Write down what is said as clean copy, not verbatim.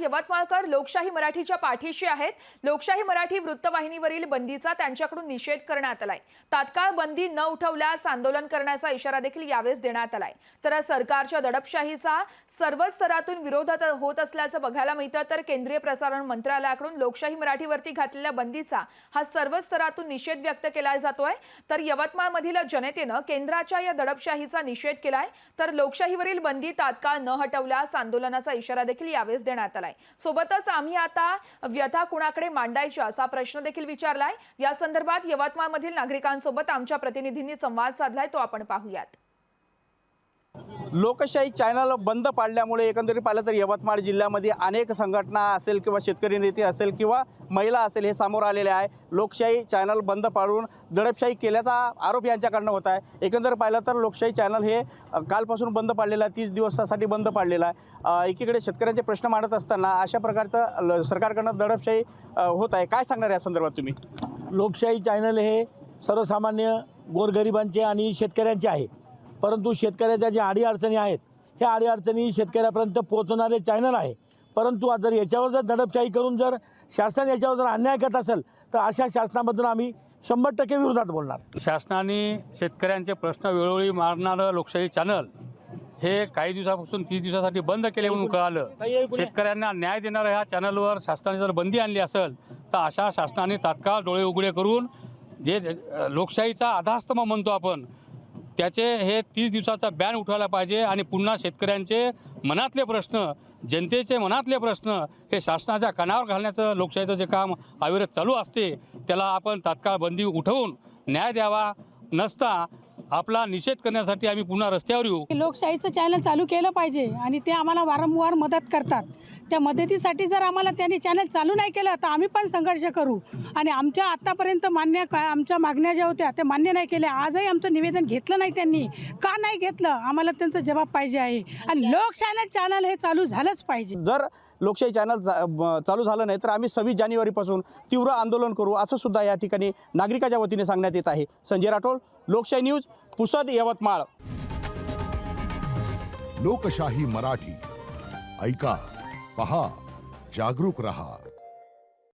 यवतमाळकर लोकशाही मराठीच्या पाठीशी आहेत। लोकशाही मराठी वृत्तवाहिनीवरील बंदीचा त्यांच्याकडून निषेध करण्यात आलाय। तात्काळ बंदी न उठवल्यास आंदोलन करण्याचा इशारा देखील यावेळेस देण्यात आलाय। तर सरकारच्या दडपशाहीचा सर्व स्तरातून विरोध होत असल्याचं बघायला मिळतं। तर केंद्रीय प्रसारण मंत्रालयाकडून लोकशाही मराठीवरती घातलेल्या बंदीचा हा सर्व स्तरातून निषेध व्यक्त केला जातोय। तर यवतमाळमधील जनतेनं केंद्राच्या या दडपशाहीचा निषेध केलाय। तर लोकशाहीवरील बंदी तात्काळ न हटवल्यास आंदोलनाचा इशारा देखील यावेळेस देण्यात आलाय। सोबतच आम्ही आता व्यथा कुणाकडे मांडायच्या असा प्रश्न देखील विचारलाय। या संदर्भात यवतमाळमधील नागरिकांसोबत आमच्या प्रतिनिधींनी संवाद साधलाय, तो आपण पाहूयात। लोकशाही चॅनल बंद पाडल्यामुळे एकंदरीत पाहिलं तर यवतमाळ जिल्ह्यामध्ये अनेक संघटना असेल किंवा शेतकरी नेते असेल किंवा महिला असेल हे समोर आलेले आहे। लोकशाही चॅनल बंद पाडून दडपशाही केल्याचा आरोप यांच्याकडनं होत आहे। एकंदरीत पाहिलं तर लोकशाही चॅनल हे कालपासून बंद पाडलेलं आहे, 30 दिवसासाठी बंद पाडलेलं आहे। एकीकडे शेतकऱ्यांचे प्रश्न मांडत असताना अशा प्रकारचं सरकारकडनं दडपशाही होत आहे। काय सांगणार या संदर्भात तुम्ही? लोकशाही चॅनल हे सर्वसामान्य गोरगरिबांचे आणि शेतकऱ्यांचे आहे, परंतु शेतकऱ्याच्या ज्या अडीअडचणी आहेत ह्या अडीअडचणी शेतकऱ्यापर्यंत पोहोचणारे चॅनल आहे। परंतु जर याच्यावर जर दडपशाही करून जर शासन याच्यावर जर अन्याय करत असेल तर अशा शासनाबद्दल आम्ही 100% विरोधात बोलणार। शासनाने शेतकऱ्यांचे प्रश्न वेळोवेळी मांडणारं लोकशाही चॅनल हे काही दिवसापासून 30 दिवसासाठी बंद केले म्हणून कळालं। शेतकऱ्यांना न्याय देणाऱ्या ह्या चॅनलवर शासनाने जर बंदी आणली असेल तर अशा शासनाने तात्काळ डोळे उघडे करून जे लोकशाहीचा आधारस्तंभ म्हणतो आपण त्याचे हे 30 दिवसाचा बॅन उठवायला पाहिजे आणि पुन्हा शेतकऱ्यांचे मनातले प्रश्न, जनतेचे मनातले प्रश्न हे शासनाच्या कानावर घालण्याचं लोकशाहीचं जे काम अविरत चालू असते त्याला आपण तात्काळ बंदी उठवून न्याय द्यावा, नसता आपला निषेध करण्यासाठी आम्ही पुन्हा रस्त्यावर येऊ। लोकशाहीचं चॅनल चालू केलं पाहिजे आणि ते आम्हाला वारंवार मदत करतात। त्या मदतीसाठी जर आम्हाला त्यांनी चॅनल चालू नाही केलं तर आम्ही पण संघर्ष करू आणि आमच्या आतापर्यंत आमच्या मागण्या ज्या होत्या त्या मान्य नाही केल्या। आजही आमचं निवेदन घेतलं नाही त्यांनी, का नाही घेतलं आम्हाला त्यांचा जबाब पाहिजे आहे आणि लोकशाही चॅनल हे चालू झालंच पाहिजे। जर लोकशाही चॅनल चालू झालं नाही तर आम्ही 26 जानेवारीपासून तीव्र आंदोलन करू असं सुद्धा या ठिकाणी नागरिकाच्या वतीने सांगण्यात येत आहे। संजय राठोड, लोकशाही न्यूज, पुसद, यवतमाळ। लोकशाही मराठी ऐका, पहा, जागरूक रहा।